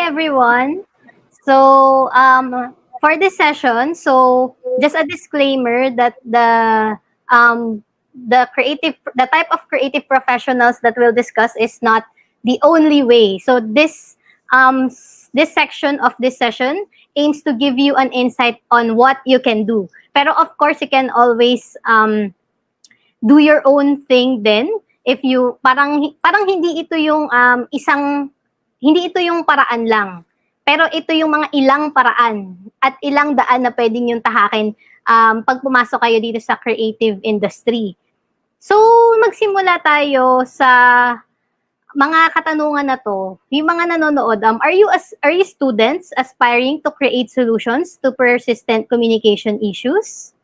everyone. For this session, just a disclaimer that um, the type of creative professionals that we'll discuss is not the only way. So this section of this session aims to give you an insight on what you can do. Pero of course, you can always do your own thing then if you parang hindi ito yung hindi ito yung paraan lang. Pero ito yung mga ilang paraan at ilang daan na pwedeng yung tahakin pag pumasok kayo dito sa creative industry. So, magsimula tayo sa mga katanungan na to. Yung mga nanonood, are you students aspiring to create solutions to persistent communication issues?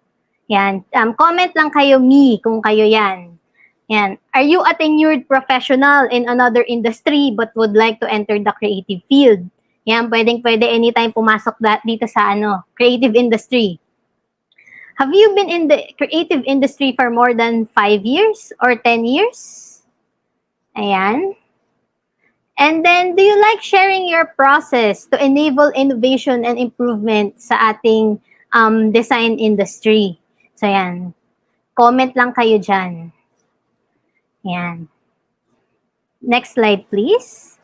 Yan. Comment lang kayo, me, kung kayo yan. Yan. Are you a tenured professional in another industry but would like to enter the creative field? Yan, pwede anytime pumasok dito sa creative industry. Have you been in the creative industry for more than 5 years or 10 years? Ayan. And then, do you like sharing your process to enable innovation and improvement sa ating design industry? So, yan. Comment lang kayo dyan. Yan. Next slide, please.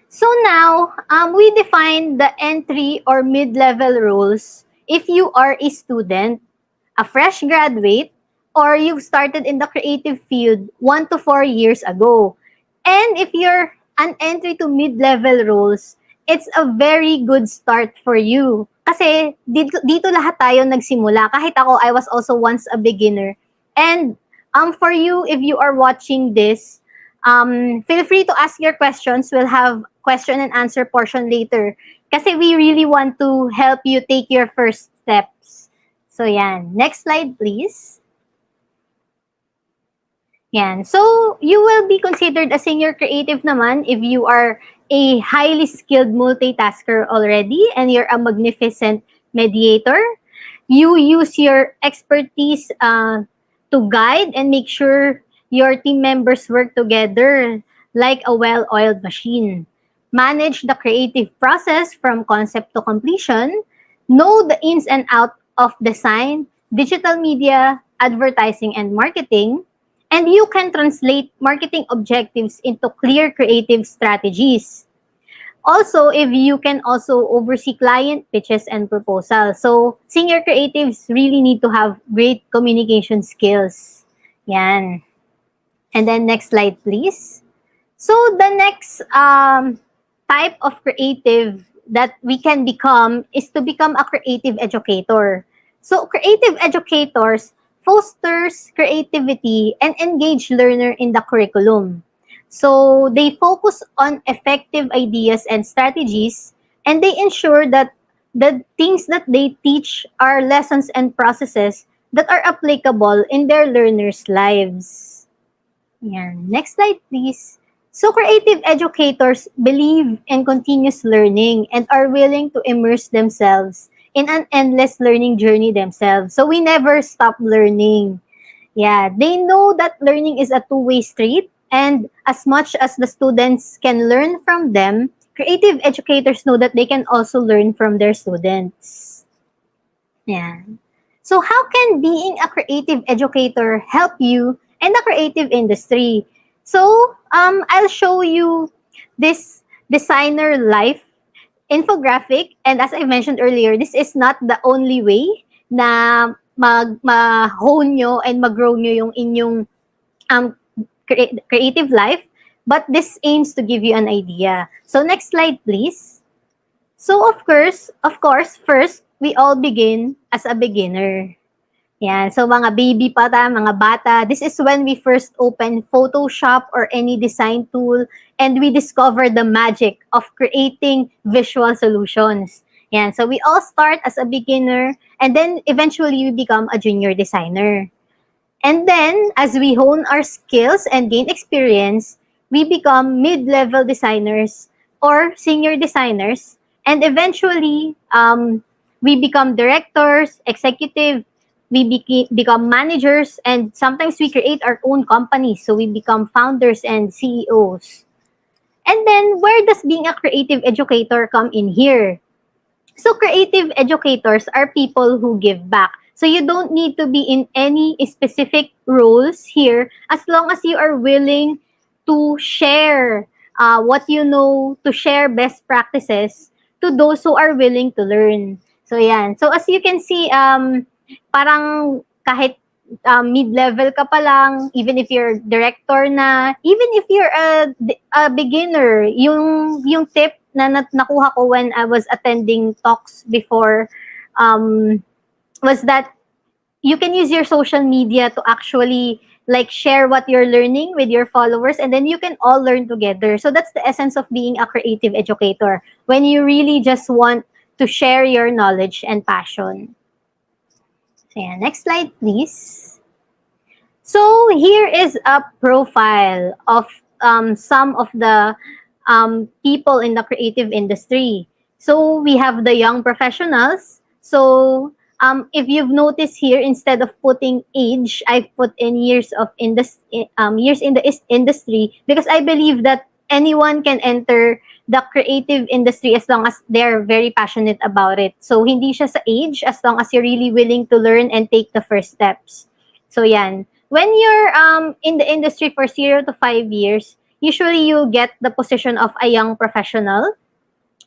So now, we define the entry or mid-level roles if you are a student, a fresh graduate, or you've started in the creative field 1 to 4 years ago. And if you're an entry to mid-level roles, it's a very good start for you. Kasi dito lahat tayo nagsimula. Kahit ako, I was also once a beginner. And for you, if you are watching this, feel free to ask your questions. We'll have question and answer portion later. Kasi we really want to help you take your first steps. So yan. Next slide, please. Yan. So, you will be considered a senior creative naman if you are a highly skilled multitasker already and you're a magnificent mediator. You use your expertise to guide and make sure your team members work together like a well-oiled machine. Manage the creative process from concept to completion. Know the ins and outs of design, digital media, advertising, and marketing. And you can translate marketing objectives into clear creative strategies. Also, if you can also oversee client pitches and proposals. So, senior creatives really need to have great communication skills. Yan. And then next slide, please. So, the next type of creative that we can become is to become a creative educator. So, creative educators fosters creativity and engage learner in the curriculum. So they focus on effective ideas and strategies, and they ensure that the things that they teach are lessons and processes that are applicable in their learners' lives. Yan. Next slide, please. So creative educators believe in continuous learning and are willing to immerse themselves in an endless learning journey themselves. So we never stop learning. Yeah, they know that learning is a two-way street, and as much as the students can learn from them, creative educators know that they can also learn from their students. Yeah. So how can being a creative educator help you in the creative industry? So I'll show you this designer life infographic, and as I mentioned earlier, this is not the only way na ma-hone nyo and mag-grow nyo yung inyong creative life, but this aims to give you an idea. So next slide, please. So of course, first, we all begin as a beginner. Yan. So mga baby pa tayo, mga bata, this is when we first open Photoshop or any design tool and we discover the magic of creating visual solutions. Yan. So we all start as a beginner and then eventually we become a junior designer. And then as we hone our skills and gain experience, we become mid-level designers or senior designers, and eventually we become directors, executive, we become managers, and sometimes we create our own companies. So we become founders and CEOs. And then, where does being a creative educator come in here? So creative educators are people who give back. So you don't need to be in any specific roles here as long as you are willing to share what you know, to share best practices to those who are willing to learn. So yan. So as you can see, parang kahit mid-level ka pa lang, even if you're director na, even if you're a beginner, yung tip na nakuha ko when I was attending talks before was that you can use your social media to actually like share what you're learning with your followers, and then you can all learn together. So that's the essence of being a creative educator, when you really just want to share your knowledge and passion. So yeah, next slide please. So here is a profile of some of the people in the creative industry. So we have the young professionals. So if you've noticed here, instead of putting age, I've put in years of years in the industry, because I believe that anyone can enter the creative industry as long as they're very passionate about it. So hindi siya sa age, as long as you're really willing to learn and take the first steps. So yan. When you're in the industry for 0 to 5 years, usually you'll get the position of a young professional.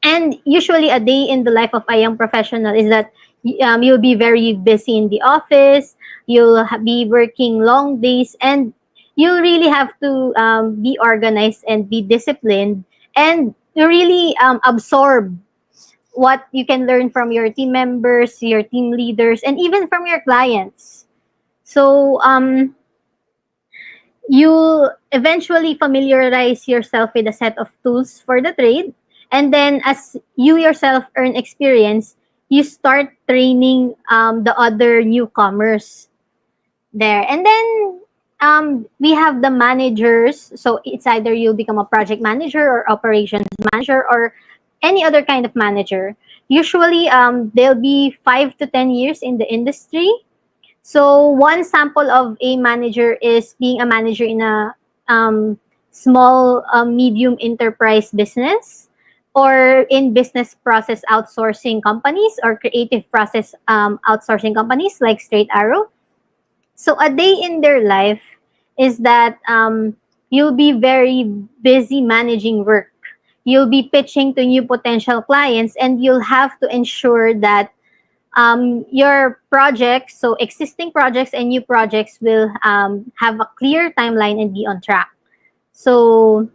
And usually a day in the life of a young professional is that you'll be very busy in the office, you'll be working long days, and you'll really have to be organized and be disciplined, and to really absorb what you can learn from your team members, your team leaders, and even from your clients. So you'll eventually familiarize yourself with a set of tools for the trade. And then as you yourself earn experience, you start training the other newcomers there. And then we have the managers. So it's either you'll become a project manager or operations manager or any other kind of manager. Usually they'll be 5 to 10 years in the industry. So one sample of a manager is being a manager in a small, medium enterprise business, or in business process outsourcing companies or creative process outsourcing companies like Straight Arrow. So a day in their life is that you'll be very busy managing work. You'll be pitching to new potential clients, and you'll have to ensure that your projects, so existing projects and new projects, will have a clear timeline and be on track. So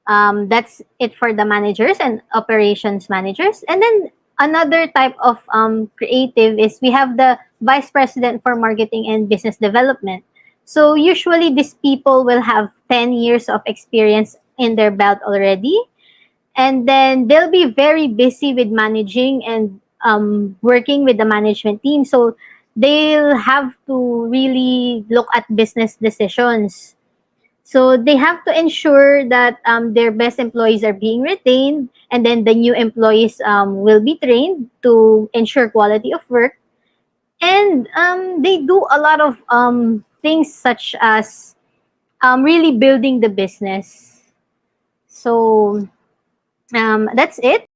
that's it for the managers and operations managers. And then another type of creative is we have the vice president for marketing and business development. So usually these people will have 10 years of experience in their belt already. And then they'll be very busy with managing and working with the management team. So they'll have to really look at business decisions. So they have to ensure that their best employees are being retained, and then the new employees will be trained to ensure quality of work. And they do a lot of things such as really building the business. So that's it.